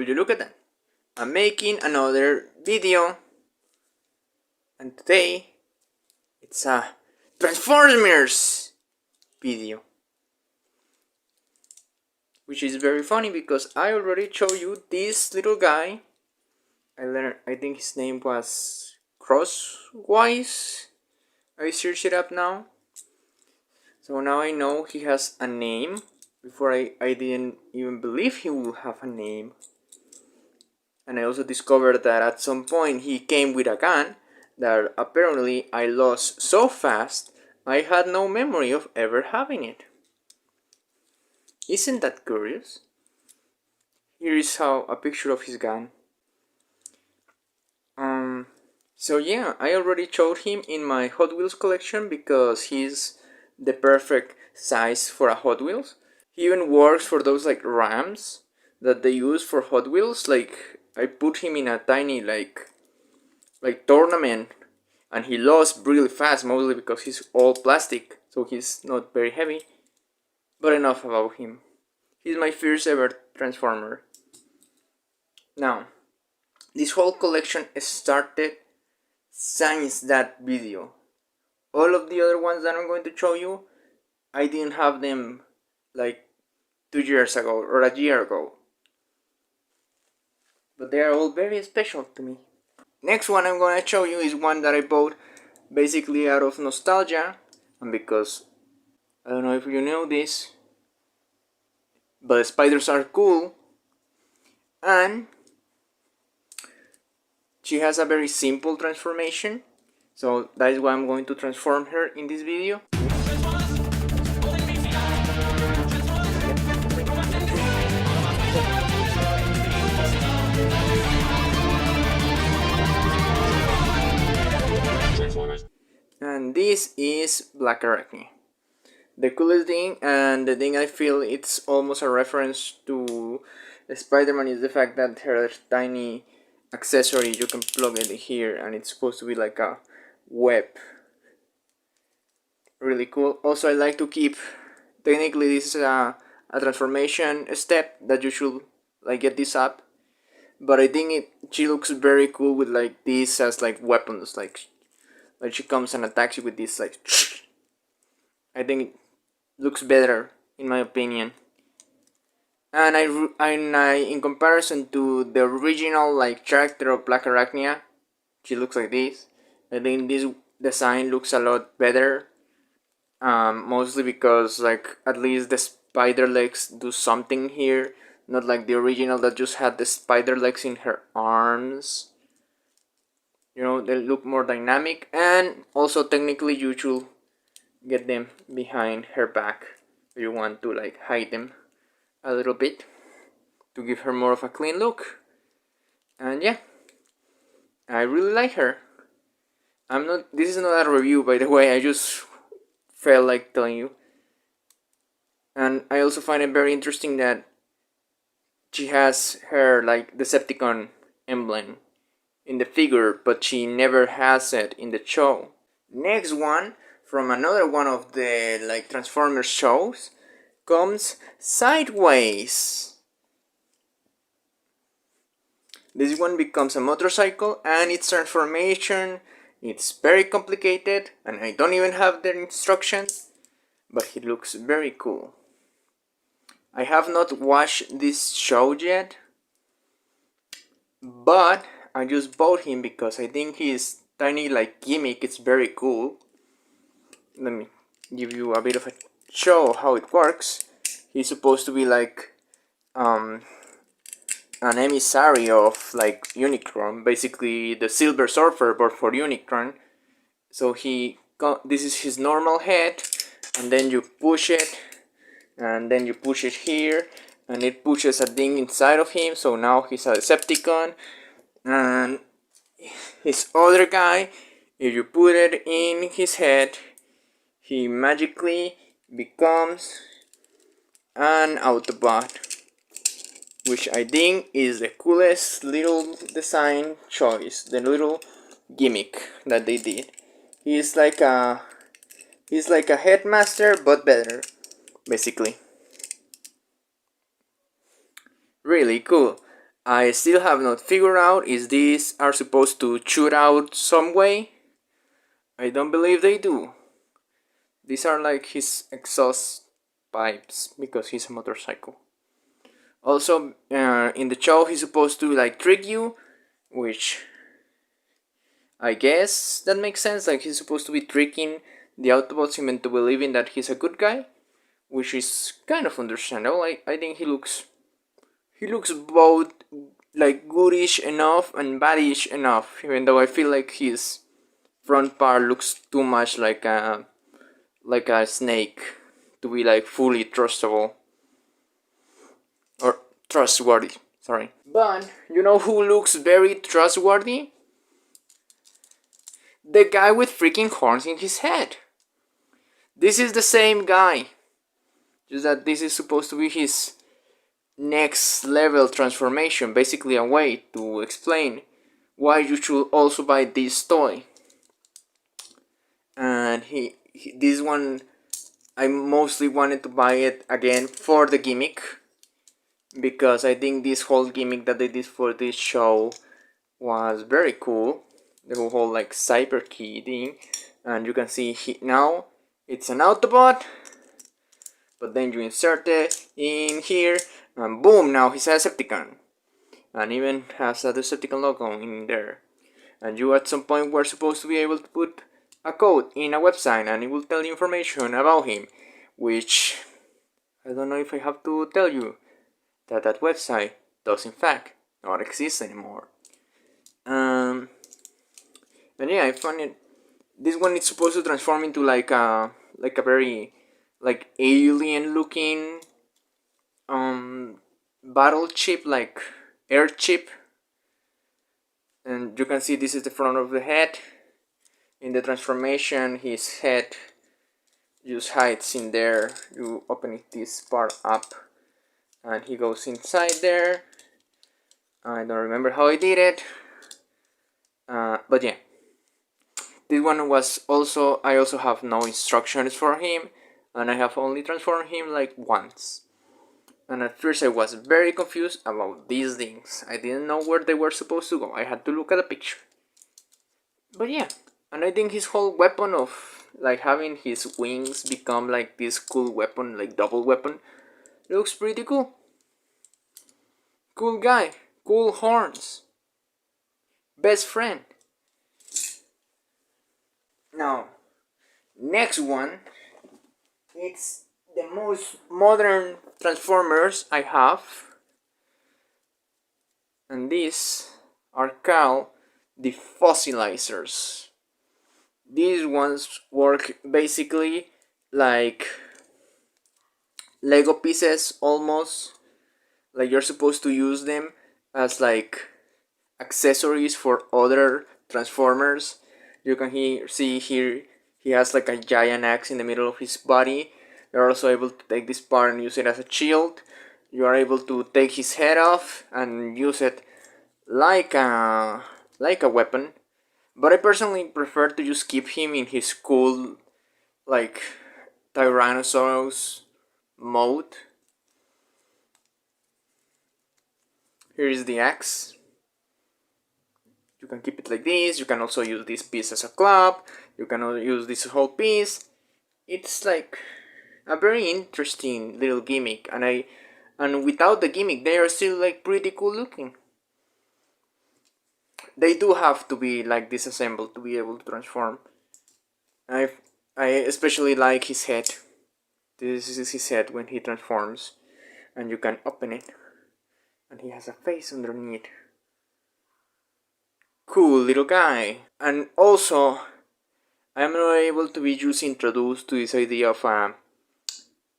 Will you look at that? I'm making another video, and today it's a Transformers video, which is very funny because I already showed you this little guy. I think his name was Crosswise. I searched it up now, so now I know he has a name. Before I didn't even believe he would have a name. And I also discovered that at some point he came with a gun that apparently I lost so fast I had no memory of ever having it. Isn't that curious? Here is a picture of his gun. So yeah, I already showed him in my Hot Wheels collection because he's the perfect size for a Hot Wheels. He even works for those like rams that they use for Hot Wheels. Like I put him in a tiny like tournament, and he lost really fast, mostly because he's all plastic, so he's not very heavy. But enough about him. He's my first ever Transformer. Now, this whole collection started since that video. All of the other ones that I'm going to show you, I didn't have them like 2 years ago or a year ago. But they are all very special to me. Next one I'm going to show you is one that I bought basically out of nostalgia, and because I don't know if you know this, but spiders are cool, and she has a very simple transformation, so that is why I'm going to transform her in this video. And this is Black Arachne. The coolest thing, and the thing I feel it's almost a reference to Spider-Man, is the fact that her tiny accessory, you can plug it here and it's supposed to be like a web. Really cool. Also, I like to keep, technically this is a transformation step that you should like get this up, but I think she looks very cool with like this as like weapons, like she comes and attacks you with this like I think it looks better in my opinion. And in comparison to the original like character of Black Arachnia, she looks like this. I think this design looks a lot better, mostly because like at least the spider legs do something here, not like the original that just had the spider legs in her arms. You know, they look more dynamic, and also technically you should get them behind her back if you want to like hide them a little bit to give her more of a clean look. And yeah, I really like her. This is not a review, by the way, I just felt like telling you. And I also find it very interesting that she has her like Decepticon emblem in the figure, but she never has it in the show. Next one, from another one of the like Transformers shows, comes Sideways. This one becomes a motorcycle, and its transformation, it's very complicated, and I don't even have the instructions, but he looks very cool. I have not watched this show yet, but I just bought him because I think his tiny like gimmick is very cool. Let me give you a bit of a show how it works. He's supposed to be like an emissary of like Unicron, basically the Silver Surfer but for Unicron. So this is his normal head, and then you push it, and then you push it here, and it pushes a thing inside of him, so now he's a Decepticon. And his other guy, if you put it in his head, he magically becomes an Autobot, which I think is the coolest little design choice, the little gimmick that they did. He's like a headmaster but better, basically. Really cool. I still have not figured out is these are supposed to shoot out some way. I don't believe they do. These are like his exhaust pipes because he's a motorcycle. Also, in the show, he's supposed to like trick you, which I guess that makes sense. Like he's supposed to be tricking the Autobots into believing that he's a good guy, which is kind of understandable. I think he looks both like goodish enough and baddish enough. Even though I feel like his front part looks too much like a snake to be like fully trustable or trustworthy. Sorry. But you know who looks very trustworthy? The guy with freaking horns in his head. This is the same guy. Just that this is supposed to be his next level transformation. Basically a way to explain why you should also buy this toy. And this one, I mostly wanted to buy it again for the gimmick. Because I think this whole gimmick that they did for this show was very cool. The whole like cyber key thing, and you can see now it's an Autobot, but then you insert it in here, and boom! Now he's a Decepticon, and even has a Decepticon logo in there. And you at some point were supposed to be able to put a code in a website, and it will tell you information about him, which I don't know if I have to tell you that website does in fact not exist anymore. And yeah, I find it. This one is supposed to transform into like a very like alien looking battle chip, like air chip. And you can see this is the front of the head. In the transformation, his head just hides in there. You open this part up, and he goes inside there. I don't remember how I did it, but yeah. This one was also, I also have no instructions for him, and I have only transformed him like once. And at first I was very confused about these things. I didn't know where they were supposed to go. I had to look at the picture. But yeah, and I think his whole weapon of like having his wings become like this cool weapon, like double weapon, looks pretty cool. Cool guy, cool horns, best friend. Now, next one, it's the most modern Transformers I have, and these are called the fossilizers. These ones work basically like Lego pieces almost, like you're supposed to use them as like accessories for other Transformers. You can see here he has like a giant axe in the middle of his body. You're also able to take this part and use it as a shield. You are able to take his head off and use it like a weapon. But I personally prefer to just keep him in his cool like Tyrannosaurus mode. Here is the axe. You can keep it like this. You can also use this piece as a club. You can use this whole piece. It's like a very interesting little gimmick, and without the gimmick they are still like pretty cool looking. They do have to be like disassembled to be able to transform. I especially like his head. This is his head when he transforms, and you can open it, and he has a face underneath. Cool little guy. And also, I'm not able to be just introduced to this idea of a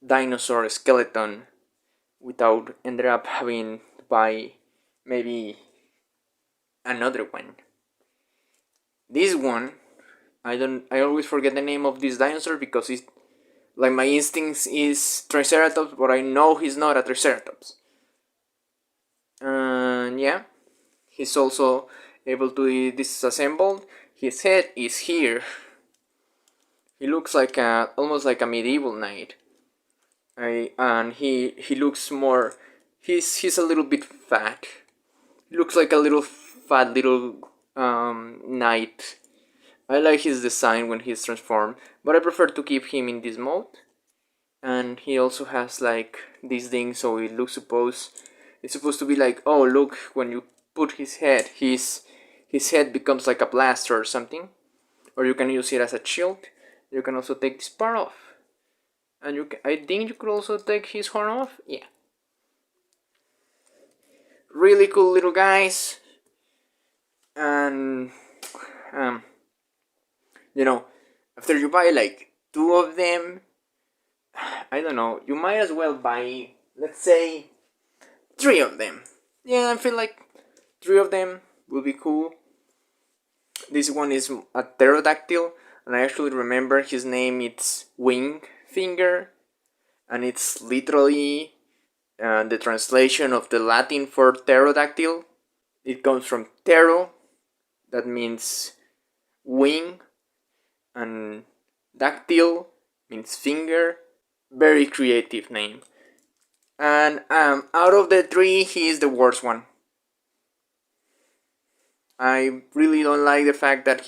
dinosaur skeleton without ended up having to buy maybe another one. This one, I always forget the name of this dinosaur because it's like my instincts is Triceratops, but I know he's not a Triceratops. And yeah, he's also able to be disassembled. His head is here. He looks like almost like a medieval knight. And he looks more. He's a little bit fat. looks like a little fat little knight. I like his design when he's transformed, but I prefer to keep him in this mode. And he also has like this thing, so it looks it's supposed to be like, oh look, when you put his head becomes like a blaster or something, or you can use it as a shield. You can also take this part off, and I think you could also take his horn off. Yeah, really cool little guys. And um, you know, after you buy like two of them, I don't know, you might as well buy, let's say, three of them. Yeah, I feel like three of them will be cool. This one is a pterodactyl, and I actually remember his name. It's Wing Finger, and it's literally the translation of the Latin for pterodactyl. It comes from ptero, that means wing, and dactyl means finger. Very creative name. And out of the three, he is the worst one. I really don't like the fact that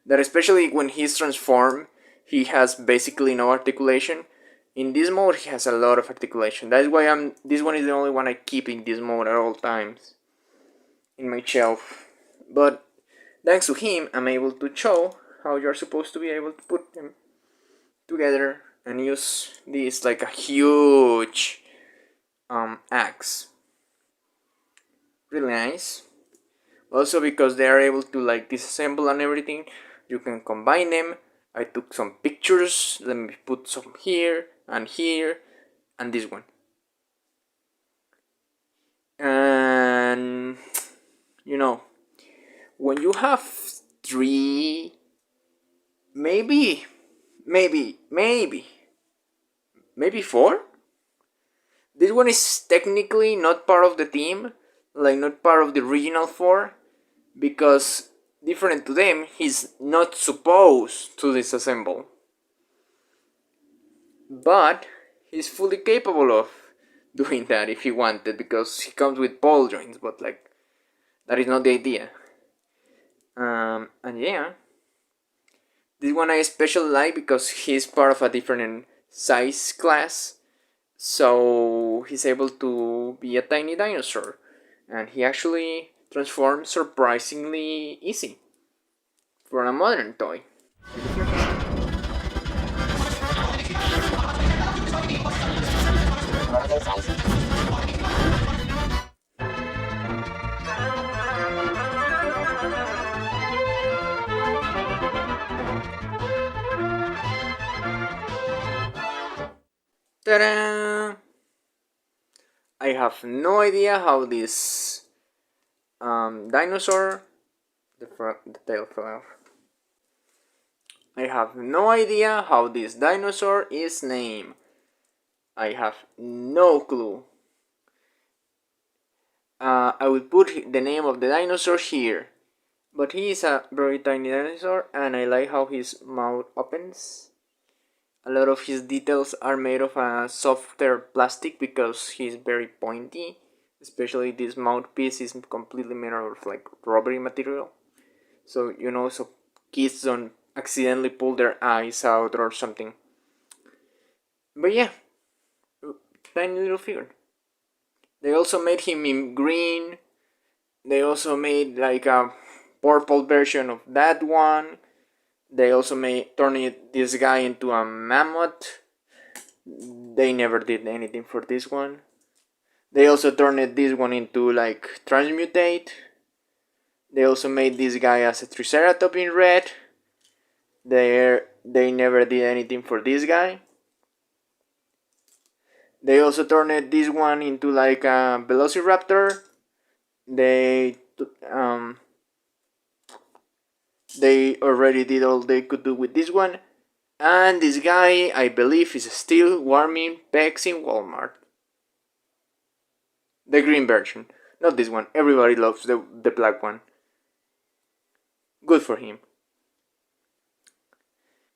especially when he's transformed, he has basically no articulation. In this mode, he has a lot of articulation. That's why this one is the only one I keep in this mode at all times in my shelf. But thanks to him, I'm able to show how you're supposed to be able to put them together and use this like a huge axe. Really nice. Also, because they are able to like disassemble and everything, you can combine them. I took some pictures. Let me put some here and this one. And you know, when you have three, maybe four. This one is technically not part of the team, like not part of the original four, because different to them, he's not supposed to disassemble. But he's fully capable of doing that if he wanted, because he comes with ball joints, but like that is not the idea. And yeah, this one I especially like because he's part of a different size class, so he's able to be a tiny dinosaur, and he actually transforms surprisingly easy for a modern toy. Ta-da! I have no idea how this dinosaur, the tail fell off. I have no idea how this dinosaur is named. I have no clue. I will put the name of the dinosaur here. But he is a very tiny dinosaur, and I like how his mouth opens. A lot of his details are made of a softer plastic because he's very pointy. Especially this mouthpiece is completely made out of like rubbery material. So so kids don't accidentally pull their eyes out or something. But yeah, tiny little figure. They also made him in green. They also made like a purple version of that one. They also turned this guy into a mammoth. They never did anything for this one. They also turned this one into like transmutate. They also made this guy as a triceratops in red. They never did anything for this guy. They also turned this one into like a velociraptor. They already did all they could do with this one. And this guy, I believe, is still warming pegs in Walmart. The green version. Not this one. Everybody loves the black one. Good for him.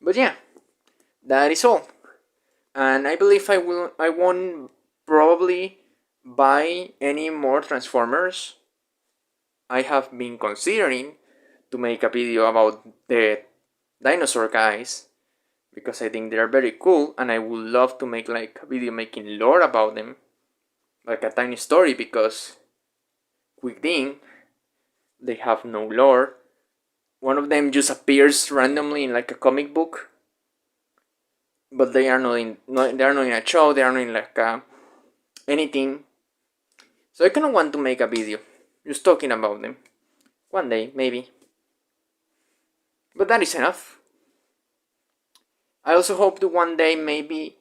But yeah, that is all. And I believe I won't probably buy any more Transformers I have been considering to make a video about the dinosaur guys because I think they are very cool, and I would love to make like a video making lore about them, like a tiny story, because quick thing, they have no lore. One of them just appears randomly in like a comic book, but they are not in they are not in a show. They are not in like anything. So I kind of want to make a video just talking about them one day, maybe. But that is enough. I also hope to one day, maybe,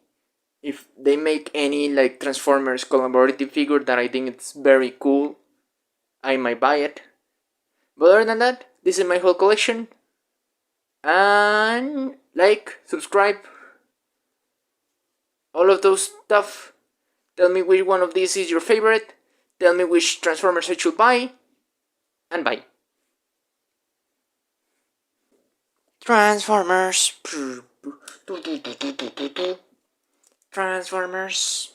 if they make any like Transformers collaborative figure that I think it's very cool, I might buy it. But other than that, this is my whole collection. And like, subscribe, all of those stuff. Tell me which one of these is your favorite. Tell me which Transformers I should buy. And bye. Transformers. Transformers.